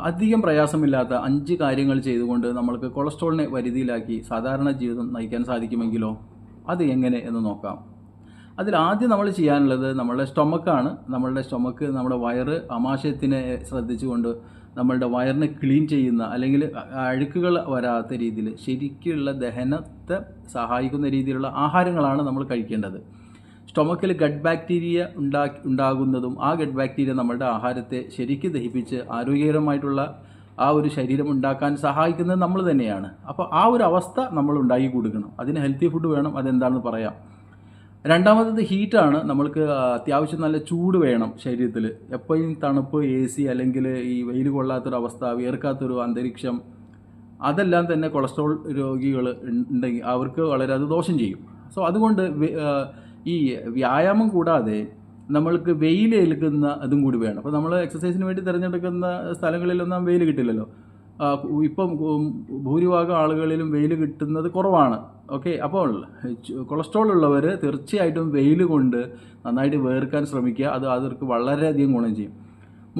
അധികം പ്രയാസമില്ലാത്ത 5 കാര്യങ്ങൾ ചെയ്തുകൊണ്ട് നമ്മൾക്ക് കൊളസ്ട്രോളിനെ പരിധിയിലാക്കി സാധാരണ ജീവിതം നയിക്കാൻ സാധിക്കുമെങ്കിലോ? അത് എങ്ങനെ എന്ന് നോക്കാം. അതിലാദ്യം നമ്മൾ ചെയ്യാനുള്ളത് നമ്മളുടെ സ്റ്റൊമക്കാണ്. നമ്മളുടെ സ്റ്റൊമക്ക്, നമ്മുടെ വയറ്, ആമാശയത്തിനെ ശ്രദ്ധിച്ചുകൊണ്ട് നമ്മളുടെ വയറിനെ ക്ലീൻ ചെയ്യുന്ന, അല്ലെങ്കിൽ അഴുക്കുകൾ വരാത്ത രീതിയിൽ ശരിക്കുള്ള ദഹനത്തെ സഹായിക്കുന്ന രീതിയിലുള്ള ആഹാരങ്ങളാണ് നമ്മൾ കഴിക്കേണ്ടത്. സ്റ്റൊമക്കിൽ ഗട്ട് ബാക്ടീരിയ ഉണ്ടാകുന്നതും ആ ഗട്ട് ബാക്ടീരിയ നമ്മളുടെ ആഹാരത്തെ ശരിക്ക് ദഹിപ്പിച്ച് ആരോഗ്യകരമായിട്ടുള്ള ആ ഒരു ശരീരം ഉണ്ടാക്കാൻ സഹായിക്കുന്നത് നമ്മൾ തന്നെയാണ്. അപ്പോൾ ആ ഒരു അവസ്ഥ നമ്മൾ ഉണ്ടാക്കി കൊടുക്കണം. അതിന് ഹെൽത്തി ഫുഡ് വേണം. അതെന്താണെന്ന് പറയാം. രണ്ടാമത്തത് ഹീറ്റാണ്. നമ്മൾക്ക് അത്യാവശ്യം നല്ല ചൂട് വേണം ശരീരത്തിൽ. എപ്പോഴും തണുപ്പ്, AC, അല്ലെങ്കിൽ ഈ വെയിൽ കൊള്ളാത്തൊരവസ്ഥ, വിയർക്കാത്തൊരു അന്തരീക്ഷം, അതെല്ലാം തന്നെ കൊളസ്ട്രോൾ രോഗികൾ ഉണ്ടെങ്കിൽ അവർക്ക് വളരെ അത് ദോഷം ചെയ്യും. സോ അതുകൊണ്ട് ഈ വ്യായാമം കൂടാതെ നമ്മൾക്ക് വെയിലേൽക്കുന്ന അതും കൂടി വേണം. അപ്പോൾ നമ്മൾ എക്സസൈസിന് വേണ്ടി തിരഞ്ഞെടുക്കുന്ന സ്ഥലങ്ങളിലൊന്നും വെയിൽ കിട്ടില്ലല്ലോ. ഇപ്പം ഭൂരിഭാഗം ആളുകളിലും വെയിൽ കിട്ടുന്നത് കുറവാണ്. ഓക്കെ, അപ്പോൾ കൊളസ്ട്രോൾ ഉള്ളവർ തീർച്ചയായിട്ടും വെയിൽ കൊണ്ട് നന്നായിട്ട് വേർക്കാൻ ശ്രമിക്കുക. അത് അവർക്ക് വളരെയധികം ഗുണം ചെയ്യും.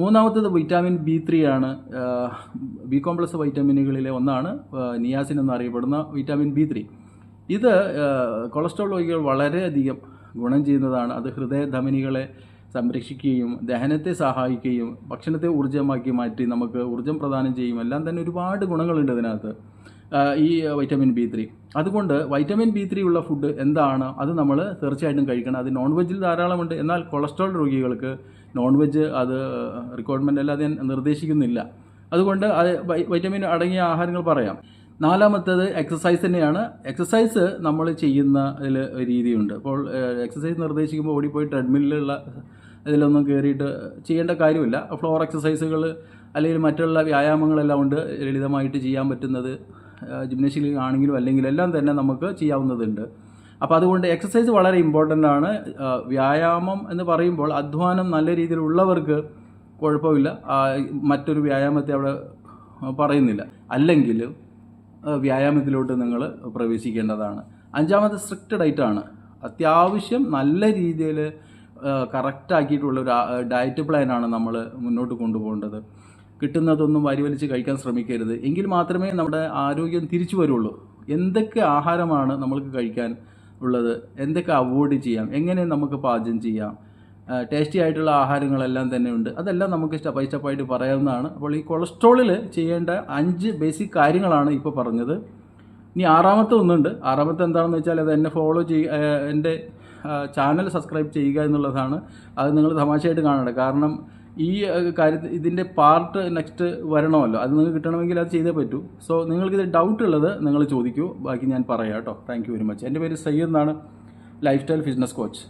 മൂന്നാമത്തത് വിറ്റാമിൻ B3 ആണ്. ബി കോംപ്ലക്സ് വൈറ്റമിനുകളിലെ ഒന്നാണ് നിയാസിൻ എന്നറിയപ്പെടുന്ന വിറ്റാമിൻ B3. ഇത് കൊളസ്ട്രോൾ രോഗികൾ വളരെയധികം ഗുണം ചെയ്യുന്നതാണ്. അത് ഹൃദയധമനികളെ സംരക്ഷിക്കുകയും ദഹനത്തെ സഹായിക്കുകയും ഭക്ഷണത്തെ ഊർജ്ജമാക്കി മാറ്റി നമുക്ക് ഊർജ്ജം പ്രദാനം ചെയ്യും. എല്ലാം തന്നെ ഒരുപാട് ഗുണങ്ങളുണ്ട് ഇതിനകത്ത്, ഈ വൈറ്റമിൻ B3. അതുകൊണ്ട് വൈറ്റമിൻ B3 ഉള്ള ഫുഡ് എന്താണ്? അത് നമ്മൾ തീർച്ചയായിട്ടും കഴിക്കണം. അത് നോൺ വെജിൽ ധാരാളമുണ്ട്. എന്നാൽ കൊളസ്ട്രോൾ രോഗികൾക്ക് നോൺ വെജ് അത് റിക്വയർമെൻ്റ് അല്ലാതെ നിർദ്ദേശിക്കുന്നില്ല. അതുകൊണ്ട് വൈറ്റമിൻ അടങ്ങിയ ആഹാരങ്ങൾ പറയാം. നാലാമത്തേത് എക്സസൈസ് തന്നെയാണ്. എക്സസൈസ് നമ്മൾ ചെയ്യുന്ന രീതിയുണ്ട്. അപ്പോൾ എക്സസൈസ് നിർദ്ദേശിക്കുമ്പോൾ ഓടിപ്പോയി ട്രെഡ്മില്ലുള്ള ഇതിലൊന്നും കയറിയിട്ട് ചെയ്യേണ്ട കാര്യമില്ല. ഫ്ലോർ എക്സസൈസുകൾ അല്ലെങ്കിൽ മറ്റുള്ള വ്യായാമങ്ങളെല്ലാം ഉണ്ട് ലളിതമായിട്ട് ചെയ്യാൻ പറ്റുന്നത്. ജിംനേഷ്യത്തിൽ ആണെങ്കിലും അല്ലെങ്കിൽ എല്ലാം തന്നെ നമുക്ക് ചെയ്യാവുന്നതുണ്ട്. അപ്പോൾ അതുകൊണ്ട് എക്സസൈസ് വളരെ ഇമ്പോർട്ടൻ്റ് ആണ്. വ്യായാമം എന്ന് പറയുമ്പോൾ അധ്വാനം നല്ല രീതിയിലുള്ളവർക്ക് കുഴപ്പമില്ല, മറ്റൊരു വ്യായാമത്തെ അവിടെ പറയുന്നില്ല. അല്ലെങ്കിൽ വ്യായാമത്തിലോട്ട് നിങ്ങൾ പ്രവേശിക്കേണ്ടതാണ്. അഞ്ചാമത് സ്ട്രിക്റ്റ് ഡയറ്റാണ്. അത്യാവശ്യം നല്ല രീതിയിൽ കറക്റ്റാക്കിയിട്ടുള്ളൊരു ഡയറ്റ് പ്ലാനാണ് നമ്മൾ മുന്നോട്ട് കൊണ്ടുപോകേണ്ടത്. കിട്ടുന്നതൊന്നും വലിച്ച് കഴിക്കാൻ ശ്രമിക്കരുത്. എങ്കിൽ മാത്രമേ നമ്മുടെ ആരോഗ്യം തിരിച്ചു വരുള്ളൂ. എന്തൊക്കെ ആഹാരമാണ് നമ്മൾക്ക് കഴിക്കാൻ ഉള്ളത്, എന്തൊക്കെ അവോയ്ഡ് ചെയ്യാം, എങ്ങനെ നമുക്ക് പാചകം ചെയ്യാം, ടേസ്റ്റി ആയിട്ടുള്ള ആഹാരങ്ങളെല്ലാം തന്നെ ഉണ്ട്. അതെല്ലാം നമുക്ക് സ്റ്റെപ്പ് ബൈ സ്റ്റെപ്പായിട്ട് പറയാവുന്നതാണ്. അപ്പോൾ ഈ കൊളസ്ട്രോളിൽ ചെയ്യേണ്ട 5 ബേസിക് കാര്യങ്ങളാണ് ഇപ്പോൾ പറഞ്ഞത്. ഇനി ആറാമത്തെ ഒന്നുണ്ട്. ആറാമത്തെ എന്താണെന്ന് വെച്ചാൽ അത് എന്നെ ഫോളോ ചെയ്യുക, എൻ്റെ ചാനൽ സബ്സ്ക്രൈബ് ചെയ്യുക എന്നുള്ളതാണ്. അത് നിങ്ങൾ തമാശയായിട്ട് കാണണ്ട. കാരണം ഈ കാര്യത്തിൽ ഇതിൻ്റെ പാർട്ട് നെക്സ്റ്റ് വരണമല്ലോ. അത് നിങ്ങൾക്ക് കിട്ടണമെങ്കിൽ അത് ചെയ്തേ പറ്റൂ. സോ നിങ്ങൾക്കിത് ഡൗട്ട് ഉള്ളത് നിങ്ങൾ ചോദിക്കൂ, ബാക്കി ഞാൻ പറയാം കേട്ടോ. Thank you very much. എൻ്റെ പേര് സയ്യിദ് എന്നാണ്, ലൈഫ് സ്റ്റൈൽ ഫിറ്റ്നസ് കോച്ച്.